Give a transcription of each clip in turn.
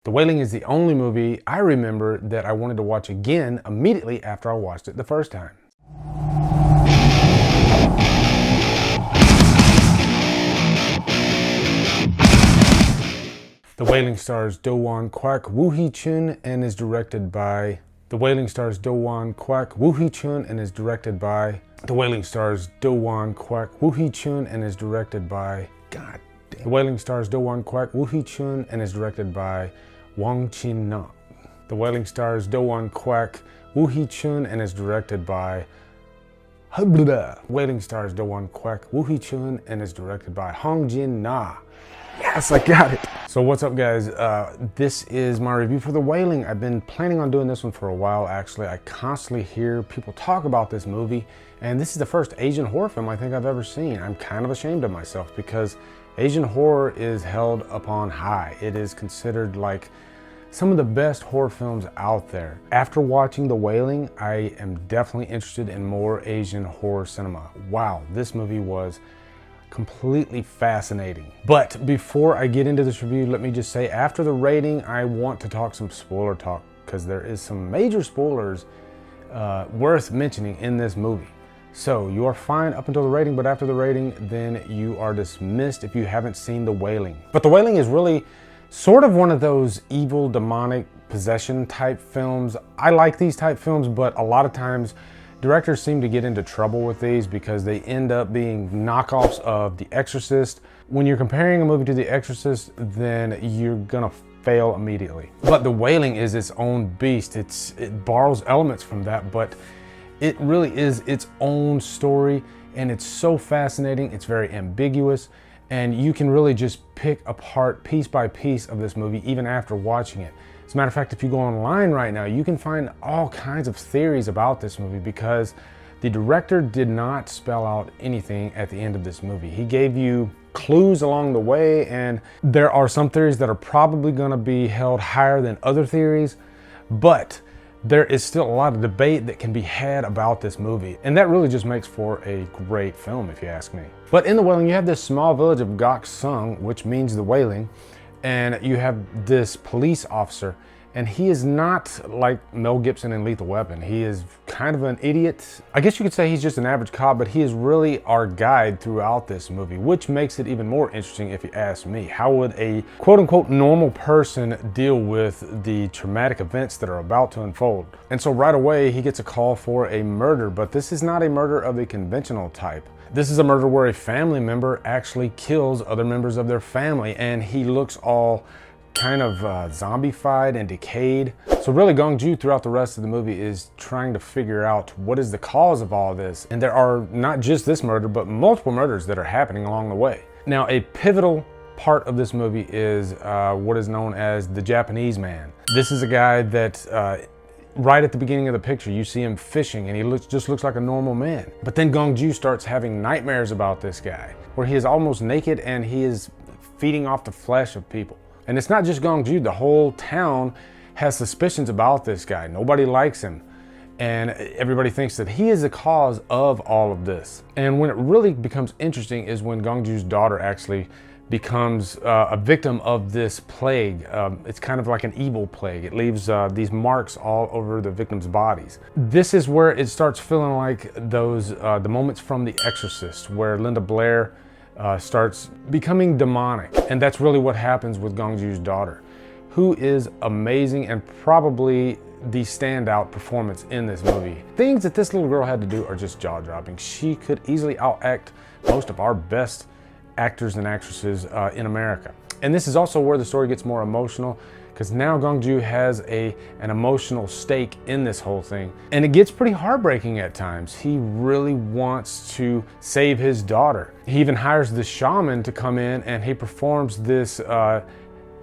The Wailing is the only movie I remember that I wanted to watch again immediately after I watched it the first time. The Wailing stars Do-won Kwak Woo-hee-chun and is directed by... The Wailing stars Do-won Kwak Woo-hee-chun and is directed by... The Wailing stars Do-won Kwak Woo-hee-chun and is directed by... God damn. The Wailing stars Do-won Kwak Woo-hee-chun and is directed by Hong-jin. The Wailing stars Do-won Kwak Woo-hee-chun and is directed by... Wailing stars Do-won Kwak Woo-hee-chun and is directed by Hong-jin. Yes, I got it. So what's up, guys? This is my review for The Wailing. I've been planning on doing this one for a while, actually. I constantly hear people talk about this movie, and this is the first Asian horror film I think I've ever seen. I'm kind of ashamed of myself because Asian horror is held upon high. It is considered like some of the best horror films out there. After watching The Wailing, I am definitely interested in more Asian horror cinema. Wow, this movie was completely fascinating. But before I get into this review, let me just say, after the rating, I want to talk some spoiler talk because there is some major spoilers worth mentioning in this movie. So you are fine up until the rating, but after the rating, then you are dismissed if you haven't seen The Wailing. But The Wailing is really sort of one of those evil, demonic possession type films. I like these type films, but a lot of times directors seem to get into trouble with these because they end up being knockoffs of The Exorcist. When you're comparing a movie to The Exorcist, then you're gonna fail immediately. But The Wailing is its own beast. It borrows elements from that, but it really is its own story, and it's so fascinating. It's very ambiguous, and you can really just pick apart piece by piece of this movie even after watching it. As a matter of fact, if you go online right now, you can find all kinds of theories about this movie because the director did not spell out anything at the end of this movie. He gave you clues along the way, and there are some theories that are probably going to be held higher than other theories, but there is still a lot of debate that can be had about this movie, and that really just makes for a great film, if you ask me. But in The Wailing, you have this small village of Gok-sung, which means The Wailing, and you have this police officer, and he is not like Mel Gibson in Lethal Weapon. He is kind of an idiot. I guess you could say he's just an average cop, but he is really our guide throughout this movie, which makes it even more interesting if you ask me. How would a quote-unquote normal person deal with the traumatic events that are about to unfold? And so right away, he gets a call for a murder, but this is not a murder of the conventional type. This is a murder where a family member actually kills other members of their family, and he looks all kind of zombified and decayed. So really, Gong-joo throughout the rest of the movie is trying to figure out what is the cause of all this. And there are not just this murder, but multiple murders that are happening along the way. Now, a pivotal part of this movie is what is known as the Japanese man. This is a guy that right at the beginning of the picture, you see him fishing, and he just looks like a normal man. But then Gong-joo starts having nightmares about this guy, where he is almost naked and he is feeding off the flesh of people. And it's not just Gong-joo, the whole town has suspicions about this guy. Nobody likes him, and everybody thinks that he is the cause of all of this. And when it really becomes interesting is when Gong-joo's daughter actually becomes a victim of this plague. It's kind of like an evil plague. It leaves these marks all over the victims' bodies. This is where it starts feeling like those the moments from The Exorcist, where Linda Blair starts becoming demonic. And that's really what happens with Gong-joo's daughter, who is amazing and probably the standout performance in this movie. Things that this little girl had to do are just jaw-dropping. She could easily outact most of our best actors and actresses in America. And this is also where the story gets more emotional, because now Gong-joo has an emotional stake in this whole thing. And it gets pretty heartbreaking at times. He really wants to save his daughter. He even hires this shaman to come in, and he performs this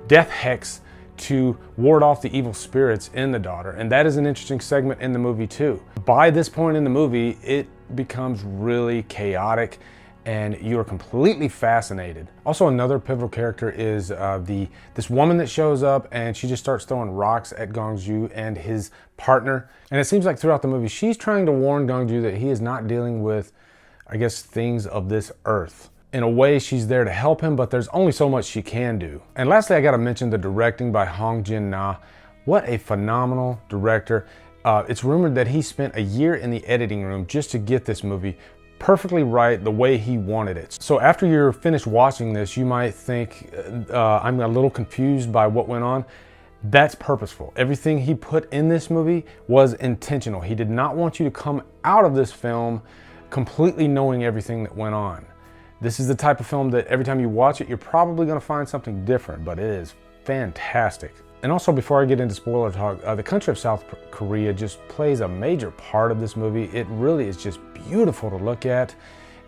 death hex to ward off the evil spirits in the daughter. And that is an interesting segment in the movie too. By this point in the movie, it becomes really chaotic, and you're completely fascinated. Also, another pivotal character is this woman that shows up, and she just starts throwing rocks at Gong-joo and his partner. And it seems like throughout the movie, she's trying to warn Gong-joo that he is not dealing with, I guess, things of this earth. In a way, she's there to help him, but there's only so much she can do. And lastly, I gotta mention the directing by Hong-jin. What a phenomenal director. It's rumored that he spent a year in the editing room just to get this movie perfectly right the way he wanted it. So after you're finished watching this, you might think I'm a little confused by what went on. That's purposeful. Everything he put in this movie was intentional. He did not want you to come out of this film completely knowing everything that went on. This is the type of film that every time you watch it, you're probably going to find something different, but it is fantastic. And also, before I get into spoiler talk, the country of South Korea just plays a major part of this movie. It really is just beautiful to look at,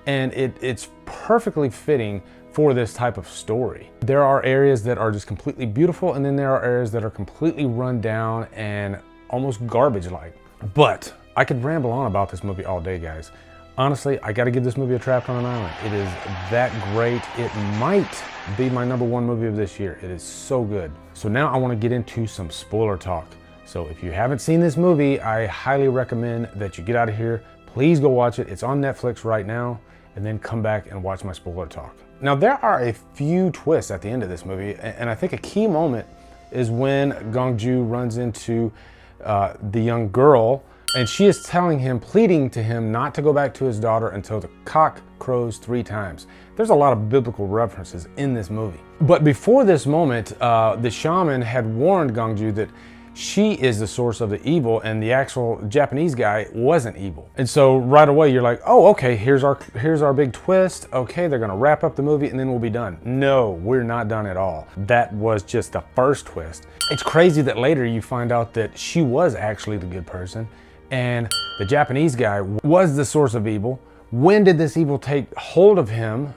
and it's perfectly fitting for this type of story. There are areas that are just completely beautiful, and then there are areas that are completely run down and almost garbage-like. But I could ramble on about this movie all day, guys. Honestly, I gotta give this movie a Trapped on an Island. It is that great. It might be my #1 movie of this year. It is so good. So now I wanna get into some spoiler talk. So if you haven't seen this movie, I highly recommend that you get out of here. Please go watch it. It's on Netflix right now, and then come back and watch my spoiler talk. Now, there are a few twists at the end of this movie, and I think a key moment is when Gong-ju runs into the young girl, and she is telling him, pleading to him not to go back to his daughter until the cock crows 3 times. There's a lot of biblical references in this movie. But before this moment, the shaman had warned Gong-ju that she is the source of the evil, and the actual Japanese guy wasn't evil. And so right away you're like, oh, okay, here's our big twist. Okay, they're gonna wrap up the movie and then we'll be done. No, we're not done at all. That was just the first twist. It's crazy that later you find out that she was actually the good person, and the Japanese guy was the source of evil. When did this evil take hold of him?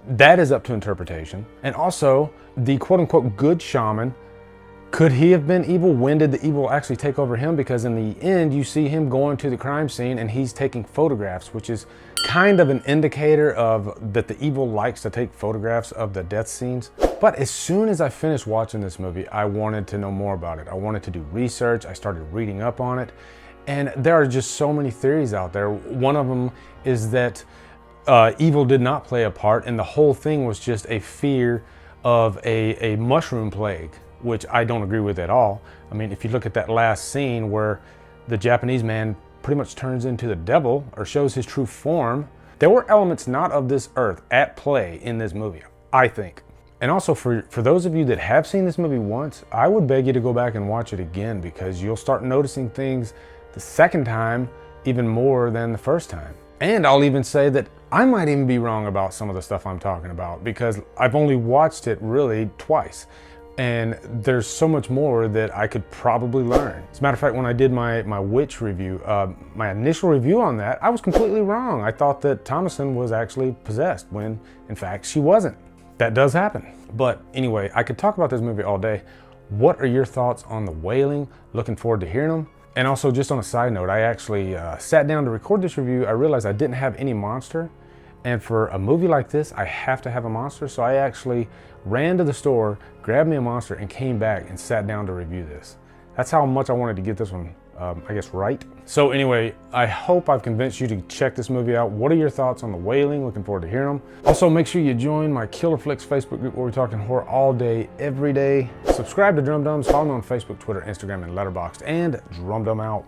That is up to interpretation. And also, the quote-unquote good shaman, could he have been evil? When did the evil actually take over him? Because in the end, you see him going to the crime scene and he's taking photographs, which is kind of an indicator of that the evil likes to take photographs of the death scenes. But as soon as I finished watching this movie, I wanted to know more about it. I wanted to do research. I started reading up on it. And there are just so many theories out there. One of them is that evil did not play a part, and the whole thing was just a fear of a mushroom plague, which I don't agree with at all. I mean, if you look at that last scene where the Japanese man pretty much turns into the devil or shows his true form, there were elements not of this earth at play in this movie, I think. And also for those of you that have seen this movie once, I would beg you to go back and watch it again, because you'll start noticing things the second time even more than the first time. And I'll even say that I might even be wrong about some of the stuff I'm talking about, because I've only watched it really twice. And there's so much more that I could probably learn. As a matter of fact, when I did my Witch review, my initial review on that, I was completely wrong. I thought that Thomasin was actually possessed when, in fact, she wasn't. That does happen. But anyway, I could talk about this movie all day. What are your thoughts on The Wailing? Looking forward to hearing them. And also, just on a side note, I actually sat down to record this review. I realized I didn't have any monster. And for a movie like this, I have to have a monster. So I actually ran to the store, grabbed me a monster, and came back and sat down to review this. That's how much I wanted to get this one, I guess, right. So anyway, I hope I've convinced you to check this movie out. What are your thoughts on The Wailing? Looking forward to hearing them. Also, make sure you join my Killer Flicks Facebook group where we're talking horror all day, every day. Subscribe to Drumdums, follow me on Facebook, Twitter, Instagram, and Letterboxd, and Drumdum out.